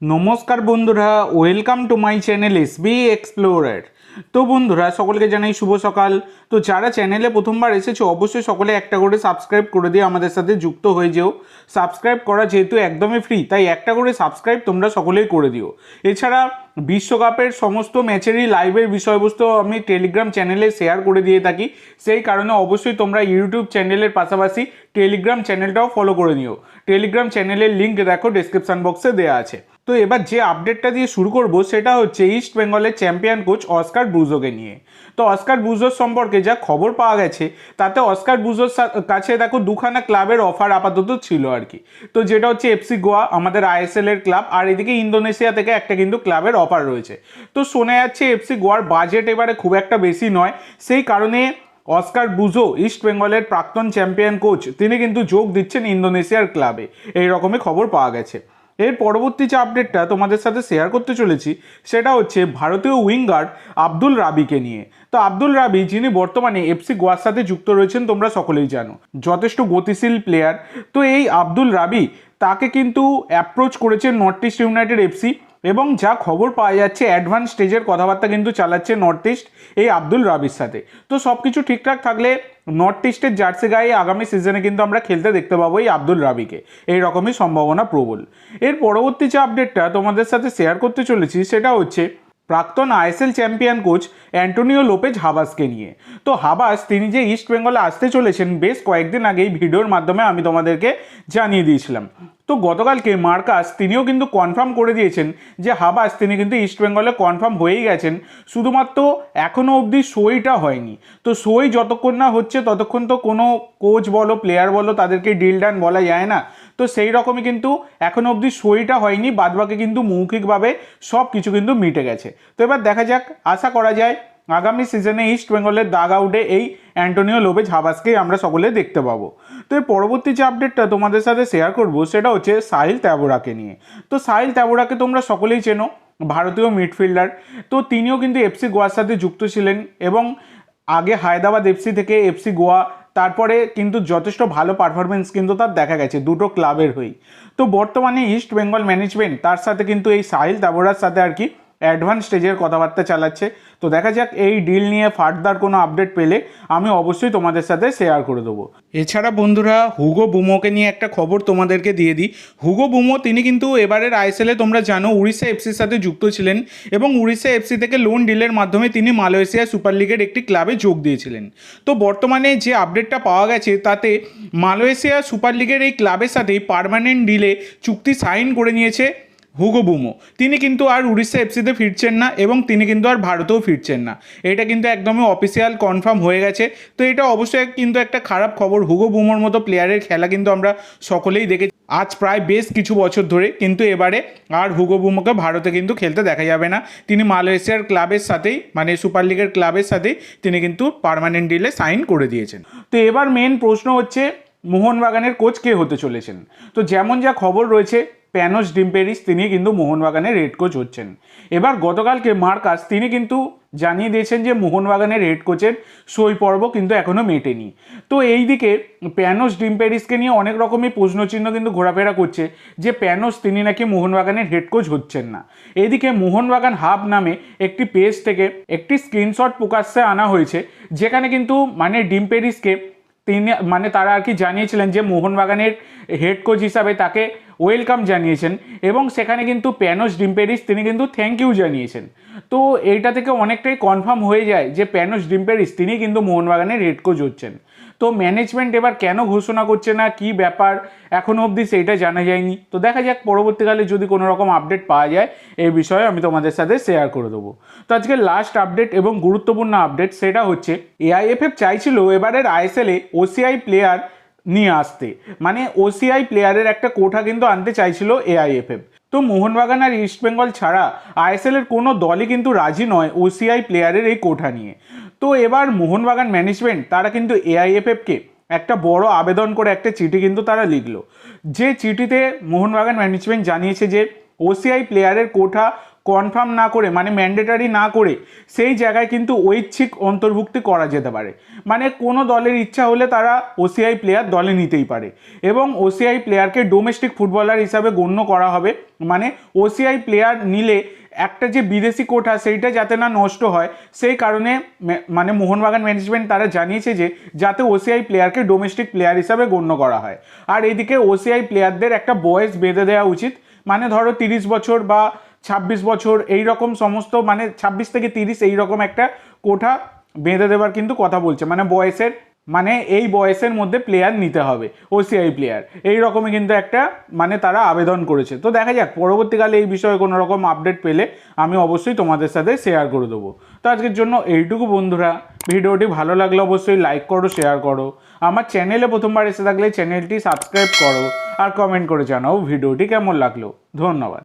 নমস্কার বন্ধুরা, welcome to my channel SB explorer. তো বন্ধুরা, সকলকে জানাই শুভ সকাল। তো যারা চ্যানেলে প্রথমবার এসেছো অবশ্যই সকলে একটা করে সাবস্ক্রাইব করে দিয়ে আমাদের সাথে যুক্ত হয়ে যেও। সাবস্ক্রাইব করা যেহেতু একদমই ফ্রি, তাই একটা করে সাবস্ক্রাইব তোমরা সকলেই করে দিও। এছাড়া বিশ্বকাপের সমস্ত ম্যাচেরই লাইভের বিষয়বস্তু আমি টেলিগ্রাম চ্যানেলে শেয়ার করে দিয়ে থাকি, সেই কারণে অবশ্যই তোমরা ইউটিউব চ্যানেলের পাশাপাশি টেলিগ্রাম চ্যানেলটাও ফলো করে নিও। টেলিগ্রাম চ্যানেলের লিঙ্ক দেখো ডেসক্রিপশন বক্সে দেওয়া আছে। তো এবার যে আপডেটটা দিয়ে শুরু করব সেটা হচ্ছে ইস্ট বেঙ্গলের চ্যাম্পিয়ন কোচ অস্কার ব্রুজোকে নিয়ে। তো অস্কার ব্রুজোর সম্পর্কে যা খবর পাওয়া গেছে তাতে অস্কার ব্রুজোর কাছে দেখো দুখানা ক্লাবের অফার আপাতত ছিল আর কি। তো যেটা হচ্ছে এফসি গোয়া, আমাদের আইএসএল এর ক্লাব, আর এদিকে ইন্দোনেশিয়া থেকে একটা কিন্তু ক্লাবের অফার রয়েছে। তো শোনা যাচ্ছে এফসি গোয়ার বাজেট এবারে খুব একটা বেশি নয়, সেই কারণে অস্কার ব্রুজো, ইস্ট বেঙ্গলের প্রাক্তন চ্যাম্পিয়ন কোচ, তিনি কিন্তু যোগ দিচ্ছেন ইন্দোনেশিয়ার ক্লাবে, এই রকমই খবর পাওয়া গেছে। এর পরবর্তী যে আপডেটটা তোমাদের সাথে শেয়ার করতে চলেছি সেটা হচ্ছে ভারতীয় উইঙ্গার আব্দুল রাবিকে নিয়ে। তো আব্দুল রাবি, যিনি বর্তমানে এফসি গোয়ার সাথে যুক্ত রয়েছেন, তোমরা সকলেই জানো, যথেষ্ট গতিশীল প্লেয়ার। তো এই আব্দুল রাবি, তাকে কিন্তু অ্যাপ্রোচ করেছে নর্থ ইস্ট ইউনাইটেড এফসি, এবং যা খবর পাওয়া যাচ্ছে অ্যাডভান্স স্টেজের কথাবার্তা কিন্তু চালাচ্ছে নর্থ ইস্ট এই আব্দুল রাবির সাথে। তো সব কিছু ঠিকঠাক থাকলে নর্থ ইস্টের জার্সি গায়ে আগামী সিজনে কিন্তু আমরা খেলতে দেখতে পাবো এই আব্দুল রাবিকে, এই রকমই সম্ভাবনা প্রবল। এর পরবর্তী যে আপডেটটা তোমাদের সাথে শেয়ার করতে চলেছি সেটা হচ্ছে প্রাক্তন ISL champion coach Antonio Lopez হাবাসকে নিয়ে। তো হাবাস, তিনি যে ইস্ট বেঙ্গলে আসতে চলেছেন বেশ কয়েকদিন আগেই ভিডিওর মাধ্যমে আমি তোমাদেরকে জানিয়ে দিয়েছিলাম। তো গতকালকে মার্কাস, তিনিও কিন্তু কনফার্ম করে দিয়েছেন যে হাবাস তিনি কিন্তু ইস্ট বেঙ্গলে কনফার্ম হয়েই গেছেন, শুধুমাত্র এখনও অবধি সইটা হয়নি। তো সই যতক্ষণ না হচ্ছে ততক্ষণ তো কোনো কোচ বলো প্লেয়ার বলো তাদেরকে ডিল ডান বলা যায় না। তো সেই রকমই কিন্তু এখনও অবধি সইটা হয়নি, বাদবাকি কিন্তু মৌখিকভাবে সব কিছু কিন্তু মিটে গেছে। তো এবার দেখা যাক, আশা করা যায় আগামী সিজনে ইস্ট বেঙ্গলের দাগ আউটে এই অ্যান্টোনিও লোপেজ হাবাসকেই আমরা সকলে দেখতে পাবো। তো এর পরবর্তী যে আপডেটটা তোমাদের সাথে শেয়ার করব সেটা হচ্ছে সাহিল ত্যাবোরাকে নিয়ে। তো সাহিল ত্যাবোরাকে তোমরা সকলেই চেনো, ভারতীয় মিডফিল্ডার। তো তিনিও কিন্তু এফসি গোয়ার সাথে যুক্ত ছিলেন, এবং আগে হায়দ্রাবাদ এফসি থেকে এফসি গোয়া, তারপরে কিন্তু যথেষ্ট ভালো পারফরমেন্স কিন্তু তার দেখা গেছে দুটো ক্লাবের হয়েই। তো বর্তমানে ইস্ট বেঙ্গল ম্যানেজমেন্ট তার সাথে কিন্তু এই সাহিল ত্যাবোরার সাথে আর কি অ্যাডভান্স স্টেজের কথাবার্তা চালাচ্ছে। তো দেখা যাক, এই ডিল নিয়ে ফার্দার কোনো আপডেট পেলে আমি অবশ্যই তোমাদের সাথে শেয়ার করে দেবো। এছাড়া বন্ধুরা, হুগো বুমোকে নিয়ে একটা খবর তোমাদেরকে দিয়ে দিই। হুগো বুমো, তিনি কিন্তু এবারের আইএসএলে তোমরা জানো উড়িষ্যা এফসির সাথে যুক্ত ছিলেন, এবং উড়িষ্যা এফসি থেকে লোন ডিলের মাধ্যমে তিনি মালয়েশিয়া সুপার লিগের একটি ক্লাবে যোগ দিয়েছিলেন। তো বর্তমানে যে আপডেটটা পাওয়া গেছে তাতে মালয়েশিয়া সুপার লিগের এই ক্লাবের সাথেই পার্মানেন্ট ডিলে চুক্তি সাইন করে নিয়েছে হুগো বুমো। তিনি কিন্তু আর উড়িষ্যা এফসিতে ফিরছেন না, এবং তিনি কিন্তু আর ভারতেও ফিরছেন না। এটা কিন্তু একদমই অফিসিয়াল কনফার্ম হয়ে গেছে। তো এটা অবশ্যই কিন্তু একটা খারাপ খবর। হুগো বুমোর মতো প্লেয়ারের খেলা কিন্তু আমরা সকলেই দেখেছি আজ প্রায় বেশ কিছু বছর ধরে, কিন্তু এবারে আর হুগো বুমোকে ভারতে কিন্তু খেলতে দেখা যাবে না। তিনি মালয়েশিয়ার ক্লাবের সাথেই, মানে সুপার লিগের ক্লাবের সাথেই তিনি কিন্তু পার্মানেন্ট ডিলে সাইন করে দিয়েছেন। তো এবার মেন প্রশ্ন হচ্ছে মোহনবাগানের কোচ কে হতে চলেছেন। তো যেমন যা খবর রয়েছে, প্যানোস ডিম্পেরিস তিনি কিন্তু মোহনবাগানের হেড কোচ হচ্ছেন। এবার গতকালকে মার্কাস, তিনি কিন্তু জানিয়ে দিয়েছেন যে মোহনবাগানের হেড কোচের সই পর্ব কিন্তু এখনও মেটেনি। তো এই দিকে প্যানোস ডিম্পেরিসকে নিয়ে অনেক রকমই প্রশ্নচিহ্ন কিন্তু ঘোরাফেরা করছে যে প্যানোস তিনি নাকি মোহনবাগানের হেড কোচ হচ্ছেন না। এইদিকে মোহনবাগান হাব নামে একটি পেজ থেকে একটি স্ক্রিনশট প্রকাশ্যে আনা হয়েছে, যেখানে কিন্তু মানে ডিম্পেরিসকে তিনি মানে তারা আর কি জানিয়েছিলেন যে মোহনবাগানের হেড কোচ হিসাবে তাকে ওয়েলকাম জানিয়েছেন, এবং সেখানে কিন্তু প্যানোস ডিম্পেরিস তিনি কিন্তু থ্যাংক ইউ জানিয়েছেন। তো এইটা থেকে অনেকটাই কনফার্ম হয়ে যায় যে প্যানোস ডিম্পেরিস তিনি কিন্তু মোহনবাগানের হেড কোচ হচ্ছেন। তো ম্যানেজমেন্ট এবার কেন ঘোষণা করছে না, কি ব্যাপার এখনও অবধি সেইটা জানা যায়নি। তো দেখা যাক পরবর্তীকালে যদি কোনো রকম আপডেট পাওয়া যায় এই বিষয়ে আমি তোমাদের সাথে শেয়ার করে দেবো। তো আজকে লাস্ট আপডেট এবং গুরুত্বপূর্ণ আপডেট সেটা হচ্ছে এআইএফএফ চাইছিল এবারের আইএসএলে ওসিআই প্লেয়ার নিয়ে আসতে, মানে ওসিআই প্লেয়ারের একটা কোঠা কিন্তু আনতে চাইছিল এআইএফএফ। তো মোহনবাগান আর ইস্টবেঙ্গল ছাড়া আইএসএল এর কোনো দলই কিন্তু রাজি নয় ওসিআই প্লেয়ারের এই কোঠা নিয়ে। তো এবার মোহনবাগান ম্যানেজমেন্ট তারা কিন্তু এআইএফএফকে একটা বড় আবেদন করে একটা চিঠি কিন্তু তারা লিখলো, যে চিঠিতে মোহনবাগান ম্যানেজমেন্ট জানিয়েছে যে ওসিআই প্লেয়ারের কোঠা কনফার্ম না করে মানে ম্যান্ডেটারি না করে সেই জায়গায় কিন্তু ঐচ্ছিক অন্তর্ভুক্তি করা যেতে পারে। মানে কোনো দলের ইচ্ছা হলে তারা ওসিআই প্লেয়ার দলে নিতেই পারে এবং ওসিআই প্লেয়ারকে ডোমেস্টিক ফুটবলার হিসাবে গণ্য করা হবে। মানে ওসিআই প্লেয়ার নিলে একটা যে বিদেশি কোটা সেইটা যাতে না নষ্ট হয় সেই কারণে মানে মোহনবাগান ম্যানেজমেন্ট তারা জানিয়েছে যে যাতে ওসিআই প্লেয়ারকে ডোমেস্টিক প্লেয়ার হিসাবে গণ্য করা হয়। আর এদিকে ওসিআই প্লেয়ারদের একটা বয়স বেঁধে দেওয়া উচিত, মানে ধরো 30 বছর বা 26 বছর এই রকম সমস্ত, মানে 26 থেকে 30 এই রকম একটা কোঠা বেঁধে দেওয়ার কিন্তু কথা বলছে। মানে বয়সের, মানে এই বয়সের মধ্যে প্লেয়ার নিতে হবে ওসিআই প্লেয়ার, এই রকমই কিন্তু একটা মানে তারা আবেদন করেছে। তো দেখা যাক পরবর্তীকালে এই বিষয়ে কোনো রকম আপডেট পেলে আমি অবশ্যই তোমাদের সাথে শেয়ার করে দেবো। তো আজকের জন্য এইটুকু বন্ধুরা, ভিডিওটি ভালো লাগলে অবশ্যই লাইক করো, শেয়ার করো, আমার চ্যানেলে প্রথমবার এসে থাকলে চ্যানেলটি সাবস্ক্রাইব করো আর কমেন্ট করে জানাও ভিডিওটি কেমন লাগলো। ধন্যবাদ।